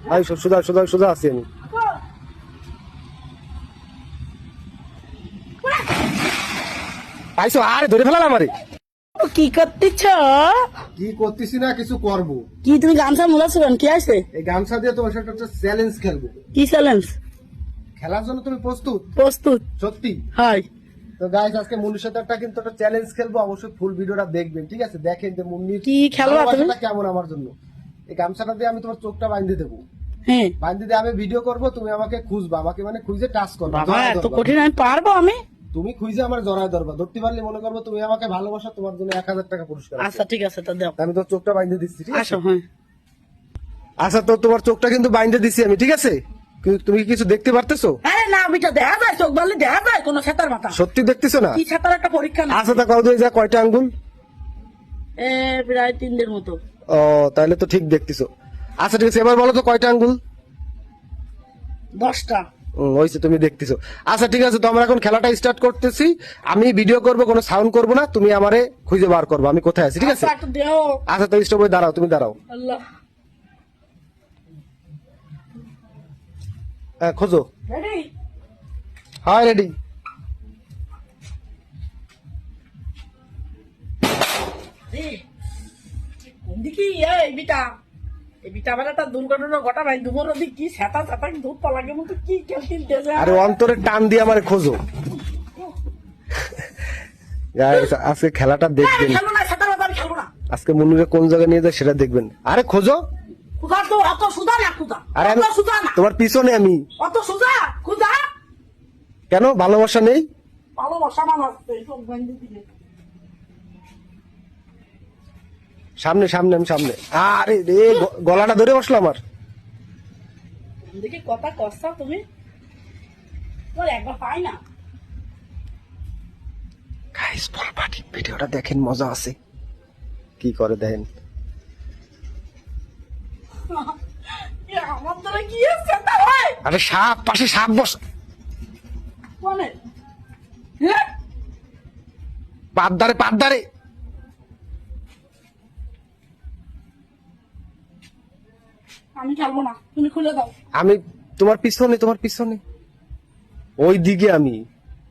ভাই সোজা সোজা সোজা আছি আমি। পাইছো? আরে ধরে ফেলাল আমারে। কি করতেছ? কি করতেছি না, কিছু করবো। কি তুমি গামছা মুলাচ্ছ কেন? কি আছে? এই গামছা দিয়ে তোমার সাথে একটা চ্যালেঞ্জ খেলবো। কি চ্যালেঞ্জ? খেলার জন্য তুমি প্রস্তুত? প্রস্তুত। সত্যি? হাই তো গাইস, আজকে মুন্নির সাথে কিন্তু একটা চ্যালেঞ্জ খেলবো। অবশ্যই ফুল ভিডিওটা দেখবেন, ঠিক আছে? দেখেন যে মুন্নির কি খেলবা তুমি? ভালোবাসাটা কেমন আমার জন্য। এই গামছাটা দিয়ে আমি তোমার চোখটা বাঁধে দেবো। হ্যাঁ বাঁধে দিয়ে আমি ভিডিও করব, তুমি আমাকে খুঁজবা, আমাকে মানে খুঁজে টাচ করবা। বাবা জড়ায় এত ধরবা। কঠিন, আমি পারবো? আমি তুমি খুঁজে আমার জড়ায় ধরবা, ধরতে পারলে মনে করবো তুমি আমাকে ভালোবাসা, তোমার জন্য 1000 টাকা পুরস্কার আছে। আচ্ছা ঠিক আছে, তো দাও। আমি তোর চোখটা বাঁধে দিচ্ছি, ঠিক আছে? আসো। হ্যাঁ আচ্ছা, তো তোমার চোখটা কিন্তু বাঁধে দিচ্ছি আমি, ঠিক আছে? কিন্তু তুমি কি কিছু দেখতে পারতেছো? আরে না, বিটা দেখা যায়, চোখ বাড়লে দেখা যায় কোন ছাতার মাথা? সত্যি দেখতেছো না? কি ছাতার একটা পরীক্ষা না? আচ্ছা, তা কত যা কয়টা আঙ্গুল? প্রায় 3 দের মতো। ও, তাহলে তো ঠিক দেখতেছো। আচ্ছা ঠিক আছে, এবার বলো তো কয়টা আঙ্গুল? 10টা। হয়েছে, তুমি দেখতেছো। আচ্ছা ঠিক আছে, তো আমরা এখন খেলাটা স্টার্ট করতেছি। আমি ভিডিও করব, কোনো সাউন্ড করব না, তুমি আমারে খুঁজে বার করবে আমি কোথায় আছি, ঠিক আছে? আচ্ছা, একটু দেও। আচ্ছা, তো স্টপ হয়ে দাঁড়াও, তুমি দাঁড়াও। আল্লাহ। হ্যাঁ, খোঁজো। রেডি? হ্যাঁ, রেডি। কোন দিকে এই বিটা? এই বিটা আবার একটা দুর্ঘটনা ঘটা ভাই। দুপুর ওদিক কি ছাতা ছাতা দুধ পালাগে মতো কি খেলতে। আরে অন্তরে টান দিয়ে আমারে খোঁজো। Guys, আজকে খেলাটা দেখবেন। খেলো না, ছাতার মাথা আমি খেলবো না। আজকে মুন্নুরে কোন জায়গায় নিয়ে যায় সেটা দেখবেন। আরে খোঁজো। খুদা তো অত সুদা না, খুদা আরে অত সুদা না, তোমার পিছনে আমি। অত সুদা খুদা। কেন ভালোবাসা নেই? ভালোবাসা মানাচ্ছে সব বন্ধু দিকে। সামনে সামনে, আমি সামনে। আরে রে, গলাটা ধরে বসলো আমার। দেখি কথা কষ্ট তুমি তোর একবার পাই না। গাইস, ফুল ভিডিওটা দেখেন, মজা আছে। কি করে দেখেন। আমার দ্বারা কি আছে তা হয়? আরে সাপ, পাশে সাপ বস। মানে হ্যাঁ, পাদ্দারে পাদ্দারে। আমি খেলবো না, তুমি খুলে দাও। আমি তোমার পিছনে, তোমার পিছনে। ওই দিকে আমি।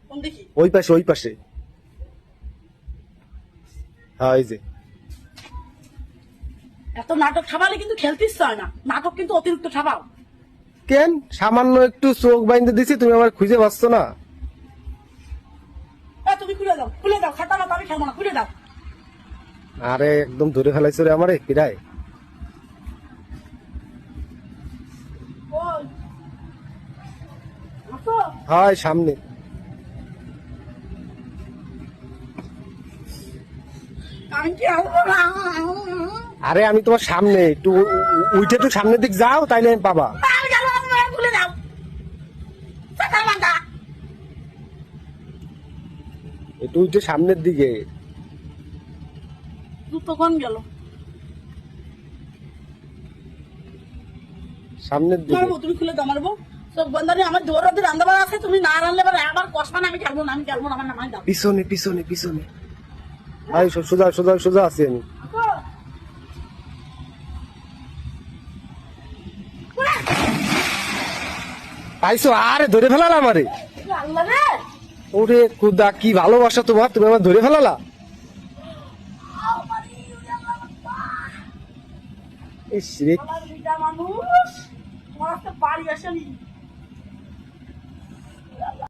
কোন দেখি? ওই পাশে, ওই পাশে। হ্যাঁ, এই যে। এত নাটক ঠাবালে কিন্তু খেলতে ইচ্ছা হয় না। নাটক কিন্তু অতিরিক্ত ঠাবাও। কেন সামান্য একটু চোখ বাইন্ধে দিছি, তুমি আমার খুঁজে পাচ্ছ না? তুমি খুলে দাও, খুলে দাও। খাতা মাথা আমি খেলবো না, খুলে দাও। আরে একদম ধরে ফেলাইছো রে আমারে, পিরায়। ওই আসো। হয় সামনে। আমি কি আসবো না? আরে আমি তোমার সামনে, একটু উইঠে একটু সামনের দিক যাও, তাইলে আমি পাবা। আমি খেলবো না, তুমি খুলে দাও। খাতা মাথা একটু উইঠে সামনের দিকে। দুটো কোন গেল? সামনের দিকে। মারবো, তুমি খুলে দাও। মারবো চোখ বন্ধানি। আমার দৌড়াতে রান্দাবার আছে, তুমি না রানলে এবার আবার কষবা না। আমি খেলবো না, আমি খেলবো না, আমার নামাই দাও। পিছনে পিছনে পিছনে। ভাই সোজা সোজা সোজা আছি আমি। পাইছো? আরে ধরে ফেলালা আমারে। আল্লাহ রে, ওরে খুদা, কি ভালোবাসা তোমার, তুমি আমার ধরে ফেলালা। ইস রে। আমার বিটা মানুষ তোমার একটা বাড়ি আসেনি।